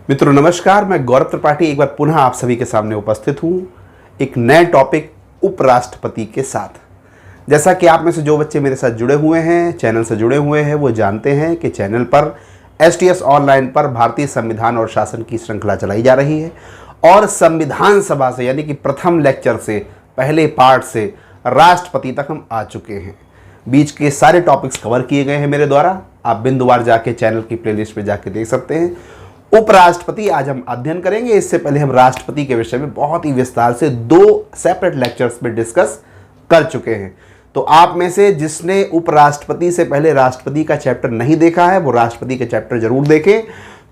मित्रों नमस्कार, मैं गौरव त्रिपाठी एक बार पुनः आप सभी के सामने उपस्थित हूँ एक नए टॉपिक उपराष्ट्रपति के साथ। जैसा कि आप में से जो बच्चे मेरे साथ जुड़े हुए हैं, चैनल से जुड़े हुए हैं, वो जानते हैं कि चैनल पर STS ऑनलाइन पर भारतीय संविधान और शासन की श्रृंखला चलाई जा रही है और संविधान सभा से यानी कि प्रथम लेक्चर से, पहले पार्ट से राष्ट्रपति तक हम आ चुके हैं। बीच के सारे टॉपिक्स कवर किए गए हैं मेरे द्वारा। आप बिंदुवार जाके चैनल की प्लेलिस्ट पे जाके देख सकते हैं। उपराष्ट्रपति आज हम अध्ययन करेंगे। इससे पहले हम राष्ट्रपति के विषय में बहुत ही विस्तार से 2 सेपरेट लेक्चर्स में डिस्कस कर चुके हैं। तो आप में से जिसने उपराष्ट्रपति से पहले राष्ट्रपति का चैप्टर नहीं देखा है, वो राष्ट्रपति का चैप्टर जरूर देखें,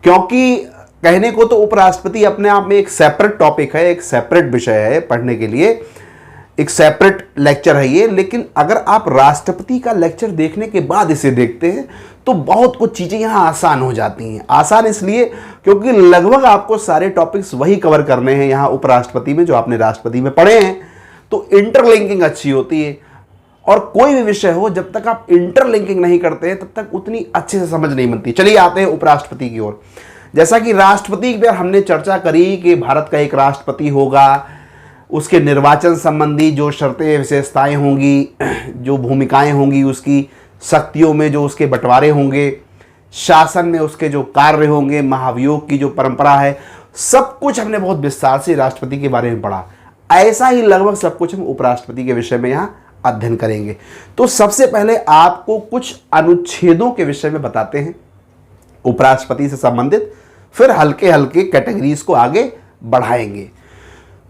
क्योंकि कहने को तो उपराष्ट्रपति अपने आप में एक सेपरेट टॉपिक है, एक सेपरेट विषय है, पढ़ने के लिए एक सेपरेट लेक्चर है ये। लेकिन अगर आप राष्ट्रपति का लेक्चर देखने के बाद इसे देखते हैं तो बहुत कुछ चीज़ें यहाँ आसान हो जाती हैं। आसान इसलिए क्योंकि लगभग आपको सारे टॉपिक्स वही कवर करने हैं यहाँ उपराष्ट्रपति में जो आपने राष्ट्रपति में पढ़े हैं। तो इंटरलिंकिंग अच्छी होती है और कोई भी विषय हो, जब तक आप इंटरलिंकिंग नहीं करते हैं तब तक उतनी अच्छे से समझ नहीं बनती। चलिए आते हैं उपराष्ट्रपति की ओर। जैसा कि राष्ट्रपति पर हमने चर्चा करी कि भारत का एक राष्ट्रपति होगा, उसके निर्वाचन संबंधी जो शर्तें विशेषताएं होंगी, जो भूमिकाएं होंगी, उसकी शक्तियों में जो उसके बंटवारे होंगे, शासन में उसके जो कार्य होंगे, महाभियोग की जो परंपरा है, सब कुछ हमने बहुत विस्तार से राष्ट्रपति के बारे में पढ़ा। ऐसा ही लगभग सब कुछ हम उपराष्ट्रपति के विषय में यहाँ अध्ययन करेंगे। तो सबसे पहले आपको कुछ अनुच्छेदों के विषय में बताते हैं उपराष्ट्रपति से संबंधित, फिर हल्के हल्के कैटेगरीज को आगे बढ़ाएंगे।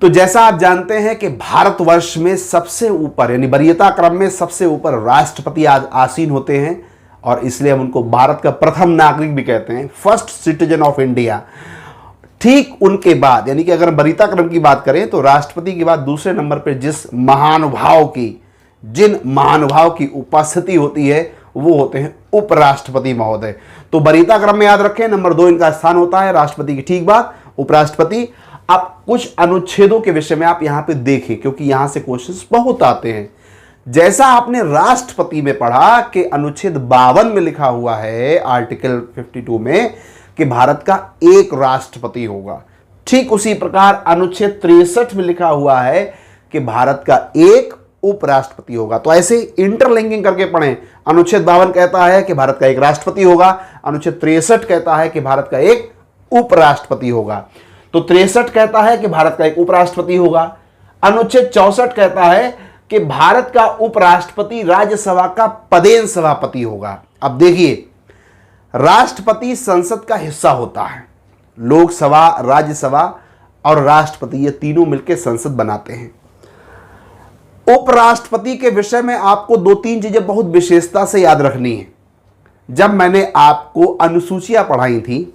तो जैसा आप जानते हैं कि भारतवर्ष में सबसे ऊपर यानी वरीयता क्रम में सबसे ऊपर राष्ट्रपति आसीन होते हैं और इसलिए हम उनको भारत का प्रथम नागरिक भी कहते हैं, फर्स्ट सिटीजन ऑफ इंडिया। ठीक उनके बाद यानी कि अगर वरीयता क्रम की बात करें तो राष्ट्रपति के बाद दूसरे नंबर पर जिन महानुभाव की उपस्थिति होती है वो होते हैं उपराष्ट्रपति महोदय। तो वरीयता क्रम में याद रखें, नंबर 2 इनका स्थान होता है राष्ट्रपति की ठीक बाद उपराष्ट्रपति। आप कुछ अनुच्छेदों के विषय में आप यहां पे देखें क्योंकि यहां से क्वेश्चंस बहुत आते हैं। जैसा आपने राष्ट्रपति में पढ़ा कि अनुच्छेद 52 में लिखा हुआ है, आर्टिकल 52 में, कि भारत का एक राष्ट्रपति होगा, ठीक उसी प्रकार अनुच्छेद 63 में लिखा हुआ है कि भारत का एक उपराष्ट्रपति होगा। तो ऐसे इंटरलिंकिंग करके पढ़ें। अनुच्छेद 52 कहता है कि भारत का एक राष्ट्रपति होगा, अनुच्छेद 63 कहता है कि भारत का एक उपराष्ट्रपति होगा। तो 63 कहता है कि भारत का एक उपराष्ट्रपति होगा, अनुच्छेद 64 कहता है कि भारत का उपराष्ट्रपति राज्यसभा का पदेन सभापति होगा। अब देखिए, राष्ट्रपति संसद का हिस्सा होता है, लोकसभा, राज्यसभा और राष्ट्रपति ये तीनों मिलकर संसद बनाते हैं। उपराष्ट्रपति के विषय में आपको 2-3 चीजें बहुत विशेषता से याद रखनी है। जब मैंने आपको अनुसूचियां पढ़ाई थी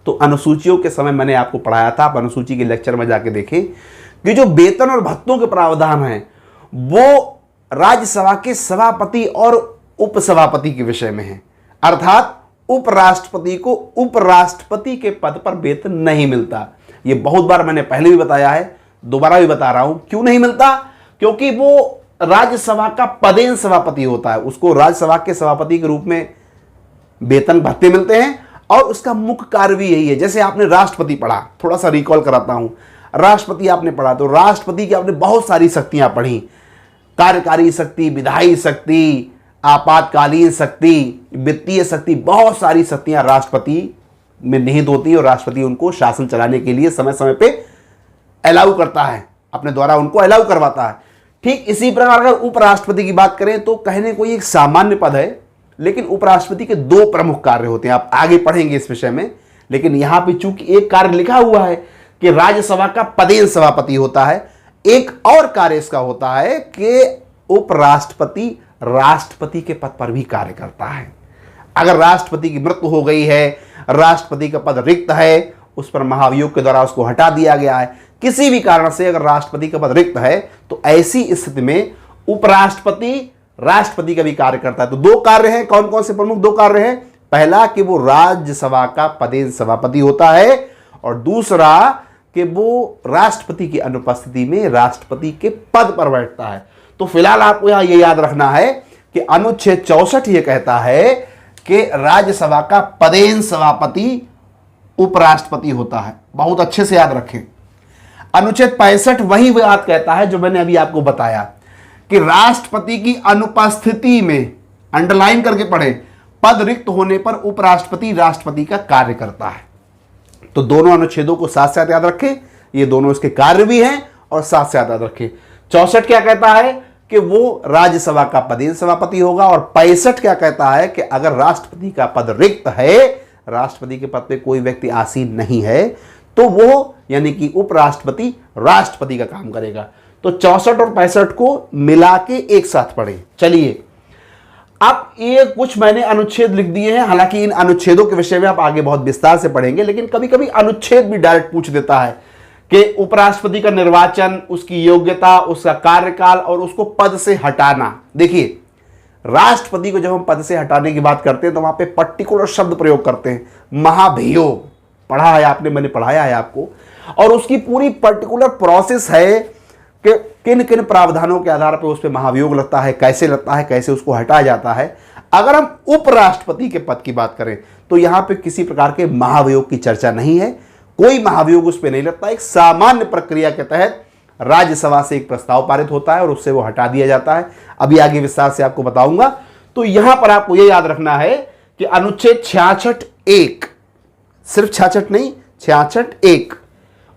तो अनुसूचियों के समय मैंने आपको पढ़ाया था, आप अनुसूची के लेक्चर में जाके देखें कि जो वेतन और भत्तों के प्रावधान हैं वो राज्यसभा के सभापति और उपसभापति के विषय में है। अर्थात उपराष्ट्रपति को उपराष्ट्रपति के पद पर वेतन नहीं मिलता। ये बहुत बार मैंने पहले भी बताया है, दोबारा भी बता रहा हूं। क्यों नहीं मिलता? क्योंकि वो राज्यसभा का पदेन सभापति होता है, उसको राज्यसभा के सभापति के रूप में वेतन भत्ते मिलते हैं और उसका मुख्य कार्य भी यही है। जैसे आपने राष्ट्रपति पढ़ा, थोड़ा सा रिकॉल कराता हूं, राष्ट्रपति आपने पढ़ा तो राष्ट्रपति की आपने बहुत सारी शक्तियां पढ़ी, कार्यकारी शक्ति, विधायी शक्ति, आपातकालीन शक्ति, वित्तीय शक्ति, बहुत सारी शक्तियां राष्ट्रपति में निहित होती है और राष्ट्रपति उनको शासन चलाने के लिए समय समय पे अलाउ करता है, अपने द्वारा उनको अलाउ करवाता है। ठीक इसी प्रकार अगर उपराष्ट्रपति की बात करें तो कहने को ये एक सामान्य पद है, लेकिन उपराष्ट्रपति के 2 प्रमुख कार्य होते हैं। आप आगे पढ़ेंगे इस विषय में, लेकिन यहां पे चूंकि एक कार्य लिखा हुआ है कि राज्यसभा का पदेन सभापति होता है, एक और कार्य इसका होता है कि उपराष्ट्रपति राष्ट्रपति के पद पर भी कार्य करता है। अगर राष्ट्रपति की मृत्यु हो गई है, राष्ट्रपति का पद रिक्त है, उस पर महाभियोग के द्वारा उसको हटा दिया गया है, किसी भी कारण से अगर राष्ट्रपति का पद रिक्त है तो ऐसी स्थिति में उपराष्ट्रपति राष्ट्रपति का भी कार्य करता है। तो 2 कार्य हैं। कौन कौन से प्रमुख 2 कार्य हैं? पहला कि वो राज्यसभा का पदेन सभापति होता है और दूसरा कि वो राष्ट्रपति की अनुपस्थिति में राष्ट्रपति के पद पर बैठता है। तो फिलहाल आपको यहां यह याद रखना है कि अनुच्छेद 64 ये कहता है कि राज्यसभा का पदेन सभापति उपराष्ट्रपति होता है। बहुत अच्छे से याद रखें। अनुच्छेद 65 वही बात कहता है जो मैंने अभी आपको बताया कि राष्ट्रपति की अनुपस्थिति में, अंडरलाइन करके पढ़े, पद रिक्त होने पर उपराष्ट्रपति राष्ट्रपति का कार्य करता है। तो दोनों अनुच्छेदों को साथ साथ याद रखें, ये दोनों इसके कार्य भी हैं और साथ साथ याद रखें। 64 क्या कहता है कि वो राज्यसभा का पदेन सभापति होगा, और 65 क्या कहता है कि अगर राष्ट्रपति का पद रिक्त है, राष्ट्रपति के पद पे कोई व्यक्ति आसीन नहीं है, तो वो यानी कि उपराष्ट्रपति राष्ट्रपति का काम करेगा। तो 64 और 65 को मिला के एक साथ पढ़ें। चलिए, अब ये कुछ मैंने अनुच्छेद लिख दिए हैं, हालांकि इन अनुच्छेदों के विषय में आप आगे बहुत विस्तार से पढ़ेंगे, लेकिन कभी कभी अनुच्छेद भी डायरेक्ट पूछ देता है कि उपराष्ट्रपति का निर्वाचन, उसकी योग्यता, उसका कार्यकाल और उसको पद से हटाना। देखिए, राष्ट्रपति को जब हम पद से हटाने की बात करते हैं तो वहां पे पर्टिकुलर शब्द प्रयोग करते हैं, महाभियोग। पढ़ा है आपने, मैंने पढ़ाया है आपको, और उसकी पूरी पर्टिकुलर प्रोसेस है कि किन किन प्रावधानों के आधार पर उस पर महाभियोग लगता है, कैसे लगता है, कैसे उसको हटाया जाता है। अगर हम उपराष्ट्रपति के पद की बात करें तो यहां पे किसी प्रकार के महाभियोग की चर्चा नहीं है, कोई महाभियोग उस पर नहीं लगता। एक सामान्य प्रक्रिया के तहत राज्यसभा से एक प्रस्ताव पारित होता है और उससे वो हटा दिया जाता है। अभी आगे विस्तार से आपको बताऊंगा। तो यहां पर आपको यह याद रखना है कि अनुच्छेद 66(1), सिर्फ 66 नहीं, 66(1)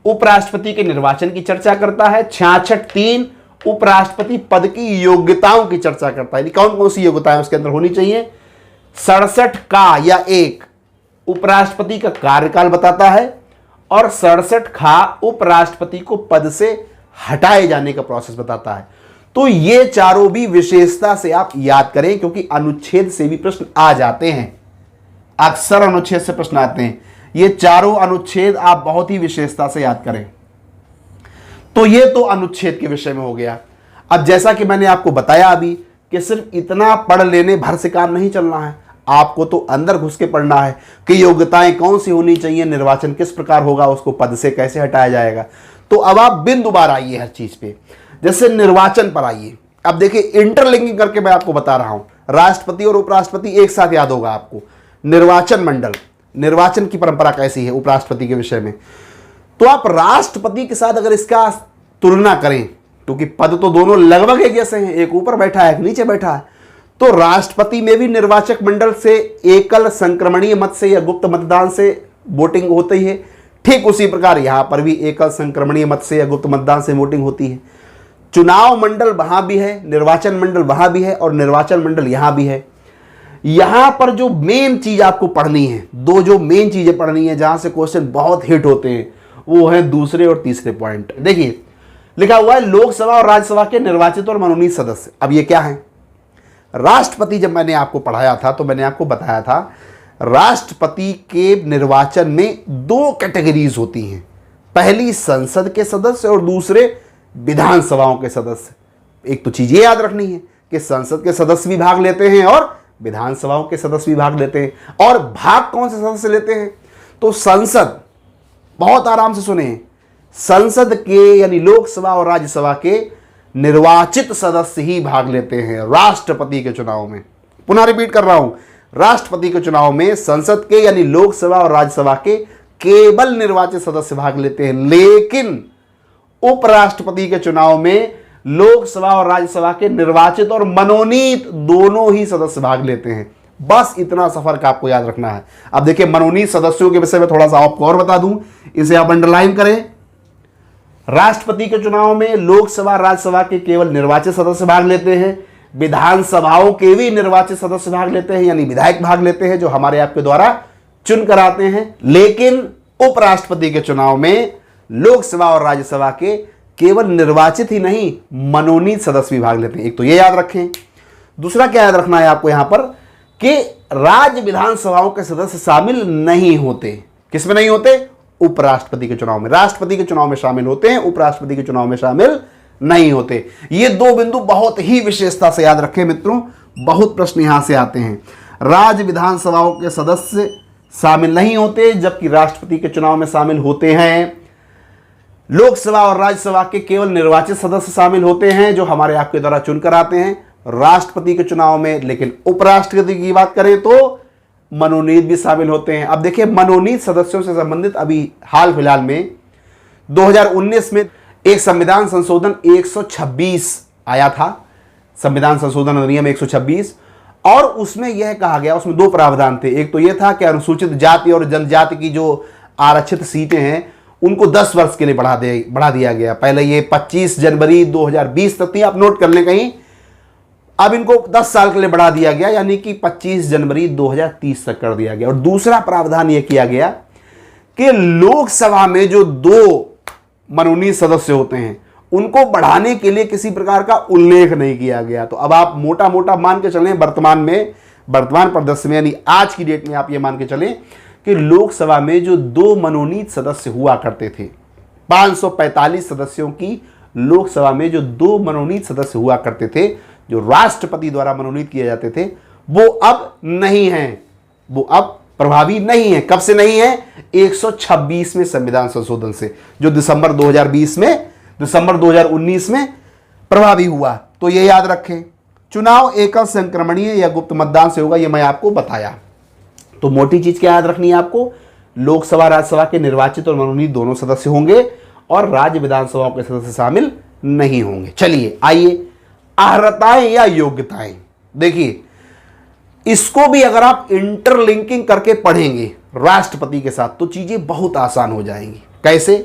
उपराष्ट्रपति के निर्वाचन की चर्चा करता है। 66(3) उपराष्ट्रपति पद की योग्यताओं की चर्चा करता है, कौन कौन सी योग्यताएं उसके अंदर होनी चाहिए। 67 का या 1 उपराष्ट्रपति का कार्यकाल बताता है, और 67 खा उपराष्ट्रपति को पद से हटाए जाने का प्रोसेस बताता है। तो ये चारों भी विशेषता से आप याद करें, क्योंकि अनुच्छेद से भी प्रश्न आ जाते हैं, अक्सर अनुच्छेद से प्रश्न आते हैं। ये चारों अनुच्छेद आप बहुत ही विशेषता से याद करें। तो ये तो अनुच्छेद के विषय में हो गया। अब जैसा कि मैंने आपको बताया अभी कि सिर्फ इतना पढ़ लेने भर से काम नहीं चलना है, आपको तो अंदर घुस के पढ़ना है कि योग्यताएं कौन सी होनी चाहिए, निर्वाचन किस प्रकार होगा, उसको पद से कैसे हटाया जाएगा। तो अब आप बिंदु बार आइए हर चीज पे। जैसे निर्वाचन पर आइए। अब देखिए, इंटरलिंकिंग करके मैं आपको बता रहा हूं, राष्ट्रपति और उपराष्ट्रपति एक साथ याद होगा आपको। निर्वाचन मंडल, निर्वाचन की परंपरा कैसी है उपराष्ट्रपति के विषय में, तो आप राष्ट्रपति के साथ अगर इसका तुलना करें, क्योंकि पद तो दोनों लगभग एक जैसे हैं, एक ऊपर बैठा है, एक नीचे बैठा है, तो राष्ट्रपति में भी निर्वाचक मंडल से एकल संक्रमणीय मत से या गुप्त मतदान से वोटिंग होती है। ठीक उसी प्रकार यहां पर भी एकल संक्रमणीय मत से या गुप्त मतदान से वोटिंग होती है। चुनाव मंडल वहां भी है, निर्वाचन मंडल वहां भी है, और निर्वाचन मंडल यहां भी है। यहां पर जो मेन चीज आपको पढ़नी है, दो जो मेन चीजें पढ़नी है जहां से क्वेश्चन बहुत हिट होते हैं, वो है दूसरे और तीसरे पॉइंट। देखिए, लिखा हुआ है लोकसभा और राज्यसभा के निर्वाचित और मनोनीत सदस्य। अब ये क्या है? राष्ट्रपति जब मैंने आपको पढ़ाया था तो मैंने आपको बताया था राष्ट्रपति के निर्वाचन में 2 कैटेगरीज होती हैं, पहली संसद के सदस्य और दूसरे विधानसभाओं के सदस्य। एक तो चीज ये याद रखनी है कि संसद के सदस्य भी भाग लेते हैं और विधानसभाओं के सदस्य भी भाग लेते हैं। और भाग कौन से सदस्य लेते हैं? तो संसद, बहुत आराम से सुने, संसद के यानी लोकसभा और राज्यसभा के निर्वाचित सदस्य ही भाग लेते हैं राष्ट्रपति के चुनाव में। पुनः रिपीट कर रहा हूं, राष्ट्रपति के चुनाव में संसद के यानी लोकसभा और राज्यसभा के केवल निर्वाचित सदस्य भाग लेते हैं, लेकिन उपराष्ट्रपति के चुनाव में लोकसभा और राज्यसभा के निर्वाचित और मनोनीत दोनों ही सदस्य भाग लेते हैं। बस इतना सा फर्क आपको याद रखना है। अब देखिए, मनोनीत सदस्यों के विषय में थोड़ा सा आपको और बता दूं, इसे आप अंडरलाइन करें। राष्ट्रपति के चुनाव में लोकसभा राज्यसभा के केवल निर्वाचित सदस्य भाग लेते हैं, विधानसभाओं के भी निर्वाचित सदस्य भाग लेते हैं, यानी विधायक भाग लेते हैं जो हमारे आपके द्वारा चुन कर आते हैं। लेकिन उपराष्ट्रपति के चुनाव में लोकसभा और राज्यसभा के केवल निर्वाचित ही नहीं, मनोनीत सदस्य भी भाग लेते हैं। एक तो ये याद रखें। दूसरा क्या याद रखना है आपको यहां पर कि राज्य विधानसभाओं के सदस्य शामिल नहीं होते। किसमें नहीं होते? उपराष्ट्रपति के चुनाव में। राष्ट्रपति के चुनाव में शामिल होते हैं, उपराष्ट्रपति के चुनाव में शामिल नहीं होते। ये 2 बिंदु बहुत ही विशेषता से याद रखें मित्रों, बहुत प्रश्न यहां से आते हैं। राज्य विधानसभाओं के सदस्य शामिल नहीं होते, जबकि राष्ट्रपति के चुनाव में शामिल होते हैं। लोकसभा और राज्यसभा के केवल निर्वाचित सदस्य शामिल होते हैं जो हमारे आपके द्वारा चुनकर आते हैं राष्ट्रपति के चुनाव में। लेकिन उपराष्ट्रपति की बात करें तो मनोनीत भी शामिल होते हैं। अब देखिए, मनोनीत सदस्यों से संबंधित अभी हाल फिलहाल में 2019 में एक संविधान संशोधन 126 आया था, संविधान संशोधन अधिनियम 126, और उसमें यह कहा गया, उसमें दो प्रावधान थे। एक तो यह था कि अनुसूचित जाति और जनजाति की जो आरक्षित सीटें हैं उनको 10 वर्ष के लिए बढ़ा दिया गया। पहले ये 25 जनवरी 2020 तक थी, आप नोट कर लें कहीं, अब इनको 10 साल के लिए बढ़ा दिया गया, यानी कि 25 जनवरी 2030 तक कर दिया गया। और दूसरा प्रावधान यह किया गया कि लोकसभा में जो 2 मनोनीत सदस्य होते हैं उनको बढ़ाने के लिए किसी प्रकार का उल्लेख नहीं किया गया। तो अब आप मोटा मोटा मान के चलें, वर्तमान परिदृश्य में, यानी आज की डेट में आप ये मान के चलें कि लोकसभा में जो 2 मनोनीत सदस्य हुआ करते थे, 545 सदस्यों की लोकसभा में जो 2 मनोनीत सदस्य हुआ करते थे, जो राष्ट्रपति द्वारा मनोनीत किए जाते थे, वो अब नहीं हैं, वो अब प्रभावी नहीं है। कब से नहीं है? 126 में संविधान संशोधन से, जो दिसंबर 2019 में प्रभावी हुआ। तो ये याद रखें, चुनाव एकल संक्रमणीय या गुप्त मतदान से होगा, ये मैं आपको बताया। तो मोटी चीज क्या याद रखनी है आपको? लोकसभा राज्यसभा के निर्वाचित और मनोनीत दोनों सदस्य होंगे और राज्य विधानसभाओं के सदस्य शामिल नहीं होंगे। चलिए आइए, अर्हताएं या योग्यताएं, देखिए इसको भी अगर आप इंटरलिंकिंग करके पढ़ेंगे राष्ट्रपति के साथ तो चीजें बहुत आसान हो जाएंगी। कैसे?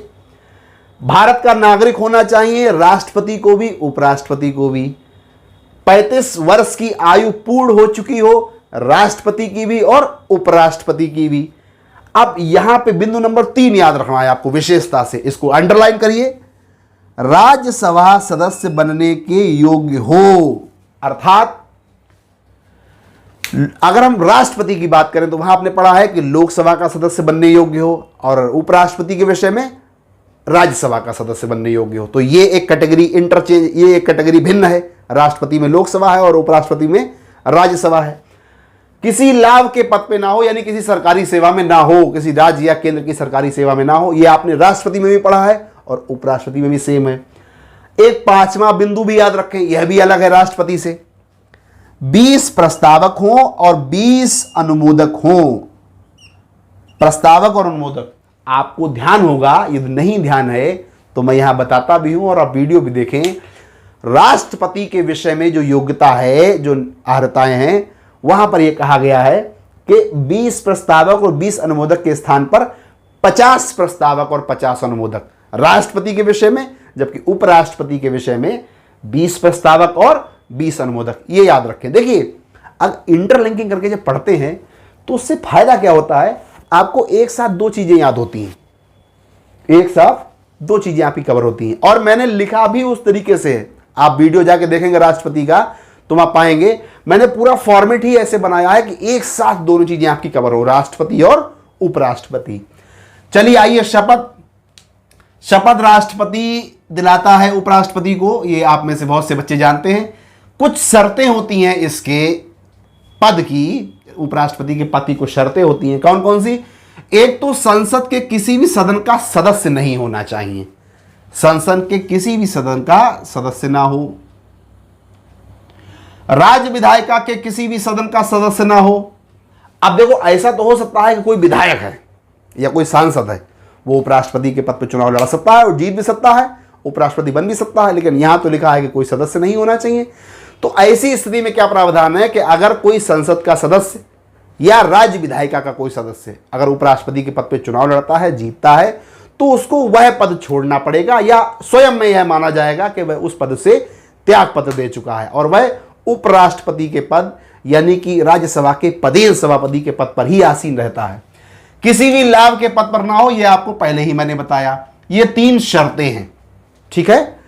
भारत का नागरिक होना चाहिए राष्ट्रपति को भी, उपराष्ट्रपति को भी। 35 वर्ष की आयु पूर्ण हो चुकी हो राष्ट्रपति की भी और उपराष्ट्रपति की भी। अब यहां पे बिंदु नंबर 3 याद रखना है आपको विशेषता से, इसको अंडरलाइन करिए, राज्यसभा सदस्य बनने के योग्य हो। अर्थात अगर हम राष्ट्रपति की बात करें तो वहां आपने पढ़ा है कि लोकसभा का सदस्य बनने योग्य हो, और उपराष्ट्रपति के विषय में राज्यसभा का सदस्य बनने योग्य हो। तो ये एक कैटेगरी इंटरचेंज, ये एक कैटेगरी भिन्न है। राष्ट्रपति में लोकसभा है और उपराष्ट्रपति में राज्यसभा है। किसी लाभ के पद पे ना हो, यानी किसी सरकारी सेवा में ना हो, किसी राज्य या केंद्र की सरकारी सेवा में ना हो। ये आपने राष्ट्रपति में भी पढ़ा है और उपराष्ट्रपति में भी सेम है। एक 5वां बिंदु भी याद रखें, यह भी अलग है राष्ट्रपति से। 20 प्रस्तावक हों और 20 अनुमोदक हों। प्रस्तावक और अनुमोदक, आपको ध्यान होगा, यदि नहीं ध्यान है तो मैं यहां बताता भी हूं और आप वीडियो भी देखें। राष्ट्रपति के विषय में जो योग्यता है, जो अर्हताएं हैं, वहां पर यह कहा गया है कि 20 प्रस्तावक और 20 अनुमोदक के स्थान पर 50 प्रस्तावक और 50 अनुमोदक राष्ट्रपति के विषय में, जबकि उपराष्ट्रपति के विषय में 20 प्रस्तावक और 20 अनुमोदक। ये याद रखें। देखिए, अगर इंटरलिंकिंग करके जब पढ़ते हैं तो उससे फायदा क्या होता है, आपको एक साथ 2 चीजें याद होती हैं, एक साथ 2 चीजें आपकी कवर होती हैं। और मैंने लिखा भी उस तरीके से है, आप वीडियो जाके देखेंगे राष्ट्रपति का तो आप पाएंगे मैंने पूरा फॉर्मेट ही ऐसे बनाया है कि एक साथ दोनों चीजें आपकी कवर हो, राष्ट्रपति और उपराष्ट्रपति। चलिए आइए, शपथ राष्ट्रपति दिलाता है उपराष्ट्रपति को, ये आप में से बहुत से बच्चे जानते हैं। कुछ शर्तें होती हैं इसके पद की, उपराष्ट्रपति के पद की कुछ शर्तें होती हैं। कौन कौन सी? एक तो संसद के किसी भी सदन का सदस्य नहीं होना चाहिए, संसद के किसी भी सदन का सदस्य ना हो। राज्य विधायिका के किसी भी सदन का सदस्य ना हो। अब देखो, ऐसा तो हो सकता है कि कोई विधायक है या कोई सांसद है, वो उपराष्ट्रपति के पद पर चुनाव लड़ा सकता है और जीत भी सकता है, उपराष्ट्रपति बन भी सकता है, लेकिन यहां तो लिखा है कि कोई सदस्य नहीं होना चाहिए। तो ऐसी स्थिति में क्या प्रावधान है कि अगर कोई संसद का सदस्य या राज्य विधायिका का कोई सदस्य अगर उपराष्ट्रपति के पद पर चुनाव लड़ता है, जीतता है, तो उसको वह पद छोड़ना पड़ेगा या स्वयं में यह माना जाएगा कि वह उस पद से त्याग पत्र दे चुका है और वह उपराष्ट्रपति के पद यानी कि राज्यसभा के पदेन सभापति के पद पर ही आसीन रहता है, किसी भी लाभ के पद पर ना हो। यह आपको पहले ही मैंने बताया, ये 3 शर्तें हैं। ठीक है,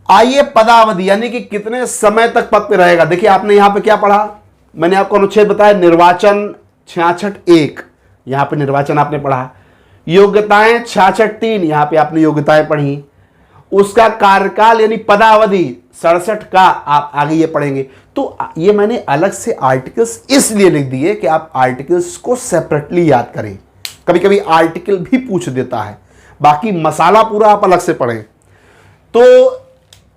आइए पदावधि यानी कि कितने समय तक पद पे रहेगा। देखिए, आपने यहां पे क्या पढ़ा, मैंने आपको अनुच्छेद बताया, निर्वाचन 66(1), यहां पे निर्वाचन आपने पढ़ा। योग्यताएं 66(3), यहां पे आपने योग्यताएं पढ़ी। उसका कार्यकाल यानी पदावधि 67 का आप आगे ये पढ़ेंगे। तो ये मैंने अलग से आर्टिकल्स इसलिए लिख दिए कि आप आर्टिकल्स को सेपरेटली याद करें। कभी कभी आर्टिकल भी पूछ देता है, बाकी मसाला पूरा आप अलग से पढ़ें। तो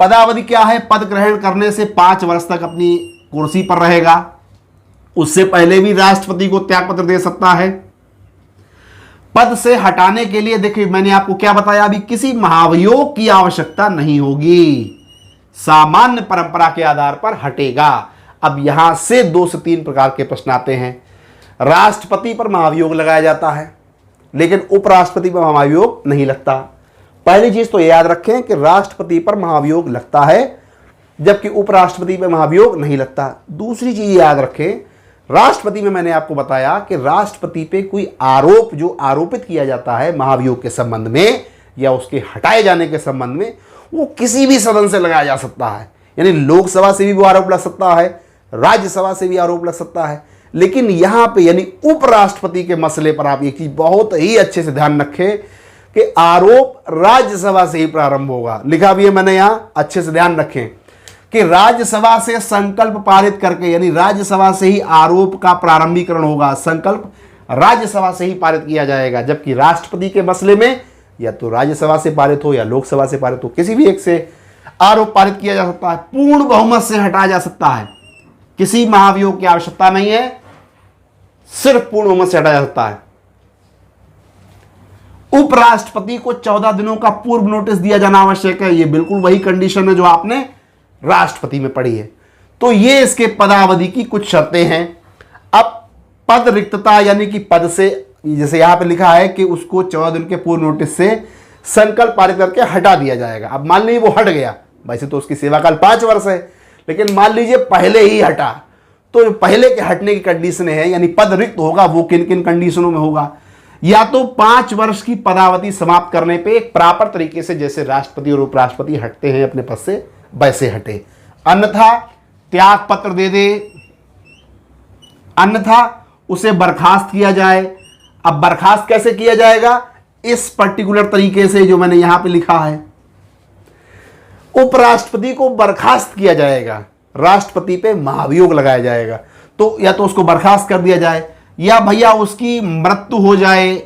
पदावधि क्या है? पद ग्रहण करने से 5 वर्ष तक अपनी कुर्सी पर रहेगा। उससे पहले भी राष्ट्रपति को त्यागपत्र दे सकता है। पद से हटाने के लिए देखिए मैंने आपको क्या बताया, अभी किसी महाभियोग की आवश्यकता नहीं होगी, सामान्य परंपरा के आधार पर हटेगा। अब यहां से 2 से 3 प्रकार के प्रश्न आते हैं। राष्ट्रपति पर महाभियोग लगाया जाता है लेकिन उपराष्ट्रपति पर महाभियोग नहीं लगता। पहली चीज तो याद रखें कि राष्ट्रपति पर महाभियोग लगता है जबकि उपराष्ट्रपति पर महाभियोग नहीं लगता। दूसरी चीज याद रखें, राष्ट्रपति में मैंने आपको बताया कि राष्ट्रपति पे कोई आरोप जो आरोपित किया जाता है महाभियोग के संबंध में या उसके हटाए जाने के संबंध में, वो किसी भी सदन से लगाया जा सकता है। यानी लोकसभा से भी वो आरोप लग सकता है, राज्यसभा से भी आरोप लग सकता है। लेकिन यहां पे यानी उपराष्ट्रपति के मसले पर आप एक चीज बहुत ही अच्छे से ध्यान रखें कि आरोप राज्यसभा से ही प्रारंभ होगा। लिखा भी है मैंने यहां, अच्छे से ध्यान रखें कि राज्यसभा से संकल्प पारित करके, यानी राज्यसभा से ही आरोप का प्रारंभीकरण होगा, संकल्प राज्यसभा से ही पारित किया जाएगा। जबकि राष्ट्रपति के मसले में या तो राज्यसभा से पारित हो या लोकसभा से पारित हो, किसी भी एक से आरोप पारित किया जा सकता है, पूर्ण बहुमत से हटाया जा सकता है। किसी महाभियोग की आवश्यकता नहीं है, सिर्फ पूर्ण बहुमत से हटाया जा सकता है। उपराष्ट्रपति को 14 दिनों का पूर्व नोटिस दिया जाना आवश्यक है। यह बिल्कुल वही कंडीशन है जो आपने राष्ट्रपति में पढ़ी है। तो ये इसके पदावधि की कुछ शर्तें हैं। अब पद रिक्तता यानी कि पद से, जैसे यहां पे लिखा है कि उसको 14 दिन के पूर्व नोटिस से संकल्प पारित करके हटा दिया जाएगा। अब मान लीजिए वो हट गया, वैसे तो उसकी सेवा काल 5 वर्ष है, लेकिन मान लीजिए पहले ही हटा, तो पहले के हटने की कंडीशन है, यानी पद रिक्त होगा वो किन किन कंडीशनों में होगा। या तो 5 वर्ष की पदावधि समाप्त करने पे एक प्रॉपर तरीके से, जैसे राष्ट्रपति और उपराष्ट्रपति हटते हैं अपने पद से, वैसे हटे, अन्यथा त्याग पत्र दे दे, अन्यथा उसे बर्खास्त किया जाए। अब बर्खास्त कैसे किया जाएगा, इस पर्टिकुलर तरीके से जो मैंने यहां पे लिखा है, उपराष्ट्रपति को बर्खास्त किया जाएगा, राष्ट्रपति पे महाभियोग लगाया जाएगा। तो या तो उसको बर्खास्त कर दिया जाए, या भैया उसकी मृत्यु हो जाए,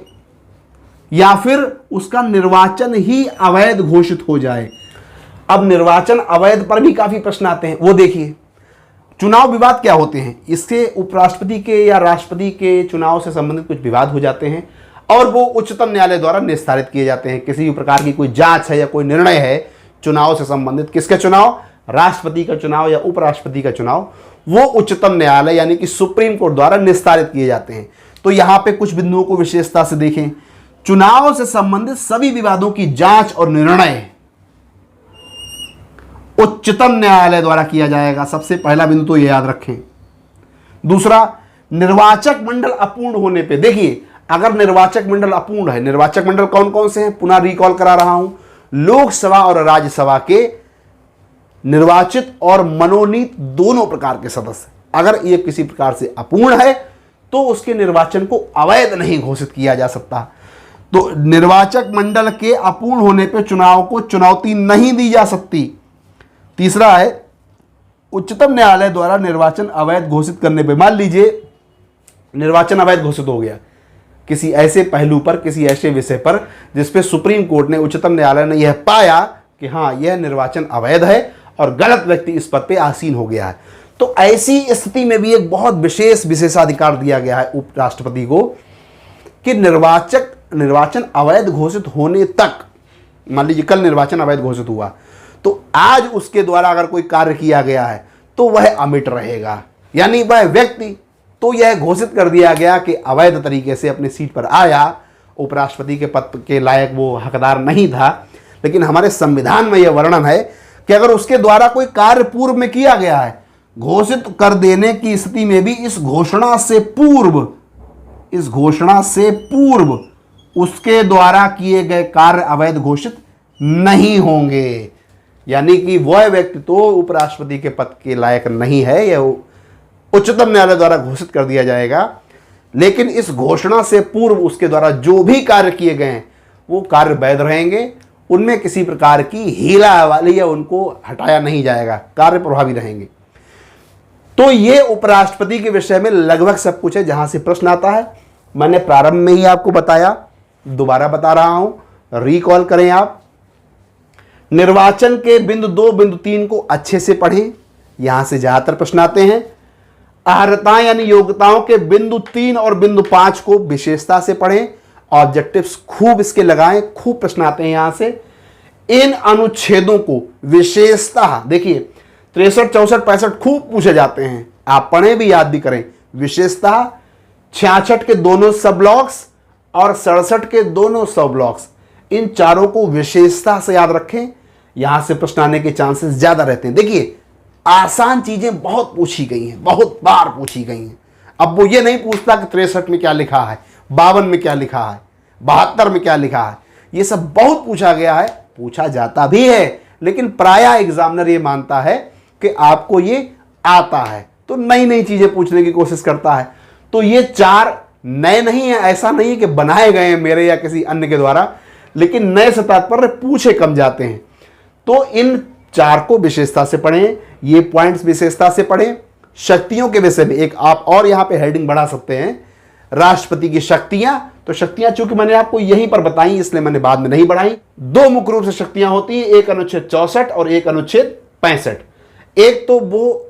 या फिर उसका निर्वाचन ही अवैध घोषित हो जाए। अब निर्वाचन अवैध पर भी काफी प्रश्न आते हैं, वो देखिए। चुनाव विवाद क्या होते हैं, इससे उपराष्ट्रपति के या राष्ट्रपति के चुनाव से संबंधित कुछ विवाद हो जाते हैं और वो उच्चतम न्यायालय द्वारा निस्तारित किए जाते हैं। किसी भी प्रकार की कोई जांच है या कोई निर्णय है चुनाव से संबंधित, किसका चुनाव, राष्ट्रपति का चुनाव या उपराष्ट्रपति का चुनाव, वो उच्चतम न्यायालय यानी कि सुप्रीम कोर्ट द्वारा निस्तारित किए जाते हैं। तो यहां पे कुछ बिंदुओं को विशेषता से देखें। चुनाव से संबंधित सभी विवादों की जांच और निर्णय उच्चतम न्यायालय द्वारा किया जाएगा। सबसे पहला बिंदु तो ये याद रखें। दूसरा, निर्वाचक मंडल अपूर्ण होने पे, देखिए अगर निर्वाचक मंडल अपूर्ण है, निर्वाचक मंडल कौन कौन से हैं, पुनः रिकॉल करा रहा हूं, लोकसभा और राज्यसभा के निर्वाचित और मनोनीत दोनों प्रकार के सदस्य, अगर ये किसी प्रकार से अपूर्ण है तो उसके निर्वाचन को अवैध नहीं घोषित किया जा सकता। तो निर्वाचक मंडल के अपूर्ण होने पर चुनाव को चुनौती नहीं दी जा सकती। तीसरा है, उच्चतम न्यायालय द्वारा निर्वाचन अवैध घोषित करने पर, मान लीजिए निर्वाचन अवैध घोषित हो गया किसी ऐसे पहलू पर, किसी ऐसे विषय पर जिसपे सुप्रीम कोर्ट ने, उच्चतम न्यायालय ने यह पाया कि हाँ यह निर्वाचन अवैध है और गलत व्यक्ति इस पद पे आसीन हो गया है, तो ऐसी स्थिति में भी एक बहुत विशेषाधिकार दिया गया है उपराष्ट्रपति को कि निर्वाचन अवैध घोषित होने तक, मान लीजिए कल निर्वाचन अवैध घोषित हुआ तो आज उसके द्वारा अगर कोई कार्य किया गया है तो वह अमिट रहेगा, यानी वह व्यक्ति, तो यह घोषित कर दिया गया कि अवैध तरीके से अपनी सीट पर आया, उपराष्ट्रपति के पद के लायक वो हकदार नहीं था। लेकिन हमारे संविधान में यह वर्णन है कि अगर उसके द्वारा कोई कार्य पूर्व में किया गया है, घोषित कर देने की स्थिति में भी इस घोषणा से पूर्व उसके द्वारा किए गए कार्य अवैध घोषित नहीं होंगे। यानी कि वह व्यक्ति तो उपराष्ट्रपति के पद के लायक नहीं है, यह उच्चतम न्यायालय द्वारा घोषित कर दिया जाएगा, लेकिन इस घोषणा से पूर्व उसके द्वारा जो भी कार्य किए गए हैं वो कार्य वैध रहेंगे, उनमें किसी प्रकार की हीला वाली या उनको हटाया नहीं जाएगा, कार्य प्रभावी रहेंगे। तो ये उपराष्ट्रपति के विषय में लगभग सब कुछ है। जहां से प्रश्न आता है मैंने प्रारंभ में ही आपको बताया, दोबारा बता रहा हूं, रिकॉल करें आप। निर्वाचन के बिंदु 2, बिंदु 3 को अच्छे से पढ़ें, यहां से ज्यादातर प्रश्न आते हैं। अर्हताएं यानी योग्यताओं के बिंदु 3 और बिंदु 5 को विशेषता से पढ़ें, ऑब्जेक्टिव्स खूब इसके लगाएं, खूब प्रश्न आते हैं यहां से। इन अनुच्छेदों को विशेषता, देखिए 63, 64, 65 खूब पूछे जाते हैं, आप पढ़ें भी याद भी करें। विशेषता 66 के दोनों सब ब्लॉक्स और 67 के दोनों सब ब्लॉक्स, इन चारों को विशेषता से याद रखें, यहां से प्रश्न आने के चांसेस ज्यादा रहते हैं। देखिए आसान चीजें बहुत पूछी गई हैं, बहुत बार पूछी गई हैं। अब वो ये नहीं पूछता कि 63 में क्या लिखा है, 52 में क्या लिखा है, 72 में क्या लिखा है, ये सब बहुत पूछा गया है, पूछा जाता भी है, लेकिन प्रायः एग्जामिनर ये मानता है कि आपको ये आता है, तो नई नई चीजें पूछने की कोशिश करता है। तो ये 4 नए नहीं है, ऐसा नहीं है कि बनाए गए हैं मेरे या किसी अन्य के द्वारा, लेकिन नए से तात्पर्य पूछे कम जाते हैं। तो इन 4 को विशेषता से पढ़ें, ये पॉइंट्स विशेषता से पढ़ें। शक्तियों के विषय में एक आप और यहां पे हेडिंग बढ़ा सकते हैं, राष्ट्रपति की शक्तियां। तो शक्तियां चूंकि मैंने आपको यहीं पर बताई इसलिए मैंने बाद में नहीं बढ़ाई। 2 मुख्य रूप से शक्तियां होती हैं, एक अनुच्छेद 64 और एक अनुच्छेद 65। एक तो वो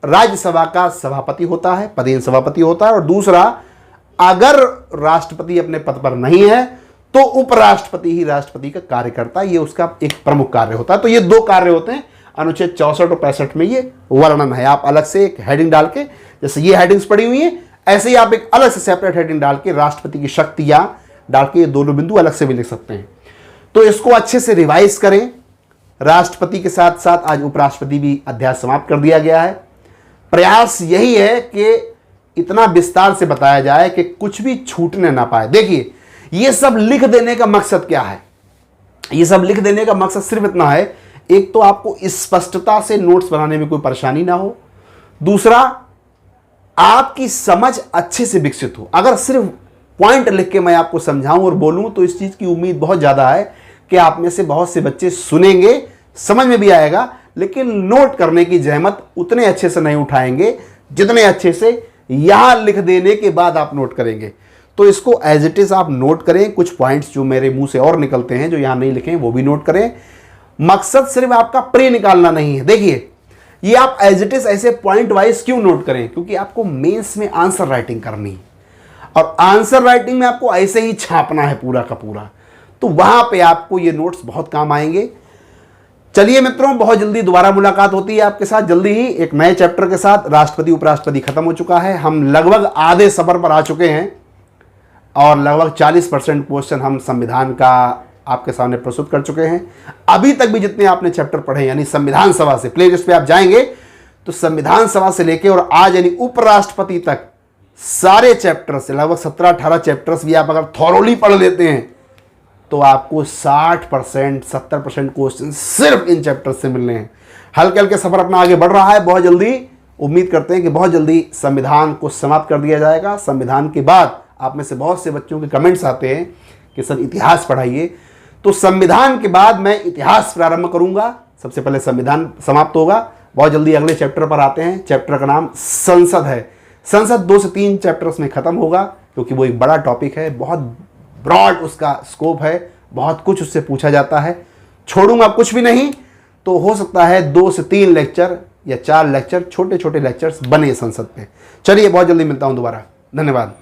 राज्यसभा का सभापति होता है, पदेन सभापति होता है, और दूसरा अगर राष्ट्रपति अपने पद पर नहीं है तो उपराष्ट्रपति ही राष्ट्रपति का कार्य करता है, ये उसका एक प्रमुख कार्य होता है। तो ये 2 कार्य होते हैं, अनुच्छेद 64 और 65 में ये वर्णन है। आप अलग से एक हेडिंग डाल के, जैसे ये हेडिंग्स पड़ी हुई है, ऐसे ही आप एक अलग से सेपरेट हेडिंग डाल के राष्ट्रपति की शक्तियां डाल के ये दोनों बिंदु अलग से भी लिख सकते हैं। तो इसको अच्छे से रिवाइज करें। राष्ट्रपति के साथ साथ आज उपराष्ट्रपति भी अध्याय समाप्त कर दिया गया है। प्रयास यही है कि इतना विस्तार से बताया जाए कि कुछ भी छूटने ना पाए। देखिए ये सब लिख देने का मकसद क्या है, ये सब लिख देने का मकसद सिर्फ इतना है, एक तो आपको स्पष्टता से नोट्स बनाने में कोई परेशानी ना हो, दूसरा आपकी समझ अच्छे से विकसित हो। अगर सिर्फ पॉइंट लिख के मैं आपको समझाऊं और बोलूं तो इस चीज की उम्मीद बहुत ज्यादा है कि आप में से बहुत से बच्चे सुनेंगे, समझ में भी आएगा, लेकिन नोट करने की जहमत उतने अच्छे से नहीं उठाएंगे जितने अच्छे से यहां लिख देने के बाद आप नोट करेंगे। तो इसको एज इट इज आप नोट करें, कुछ पॉइंट्स जो मेरे मुंह से और निकलते हैं जो यहां नहीं लिखे वो भी नोट करें। मकसद सिर्फ आपका प्री निकालना नहीं है। देखिए ये आप एज इट इज ऐसे पॉइंट वाइज क्यों नोट करें, क्योंकि आपको मेंस में आंसर राइटिंग करनी है और आंसर राइटिंग में आपको ऐसे ही छापना है पूरा का पूरा, तो वहां पे आपको ये नोट्स बहुत काम आएंगे। चलिए मित्रों, बहुत जल्दी दोबारा मुलाकात होती है आपके साथ, जल्दी ही एक नए चैप्टर के साथ। राष्ट्रपति उपराष्ट्रपति खत्म हो चुका है, हम लगभग आधे सफर पर आ चुके हैं और लगभग 40% क्वेश्चन हम संविधान का आपके सामने प्रस्तुत कर चुके हैं। अभी तक भी जितने आपने चैप्टर पढ़े, यानी संविधान सभा से प्लेलिस्ट पे आप जाएंगे तो संविधान सभा से लेके और आज यानी उपराष्ट्रपति तक सारे चैप्टर से लगभग 17-18 चैप्टर्स भी आप अगर थॉरोली पढ़ लेते हैं तो आपको 60% 70% क्वेश्चन सिर्फ इन चैप्टर से मिलने हैं। हल्के हल्के सफर अपना आगे बढ़ रहा है, बहुत जल्दी उम्मीद करते हैं कि बहुत जल्दी संविधान को समाप्त कर दिया जाएगा। संविधान के बाद आप में से बहुत से बच्चों के कमेंट्स आते हैं कि सर इतिहास पढ़ाइए, तो संविधान के बाद मैं इतिहास प्रारंभ करूंगा। सबसे पहले संविधान समाप्त होगा, बहुत जल्दी अगले चैप्टर पर आते हैं। चैप्टर का नाम संसद है। संसद 2 से 3 चैप्टर्स में खत्म होगा क्योंकि वो एक बड़ा टॉपिक है, बहुत ब्रॉड उसका स्कोप है, बहुत कुछ उससे पूछा जाता है। छोड़ूंगा कुछ भी नहीं, तो हो सकता है 2 से 3 लेक्चर या 4 लेक्चर, छोटे छोटे लेक्चर्स बने संसद पे। चलिए बहुत जल्दी मिलता हूं दोबारा, धन्यवाद।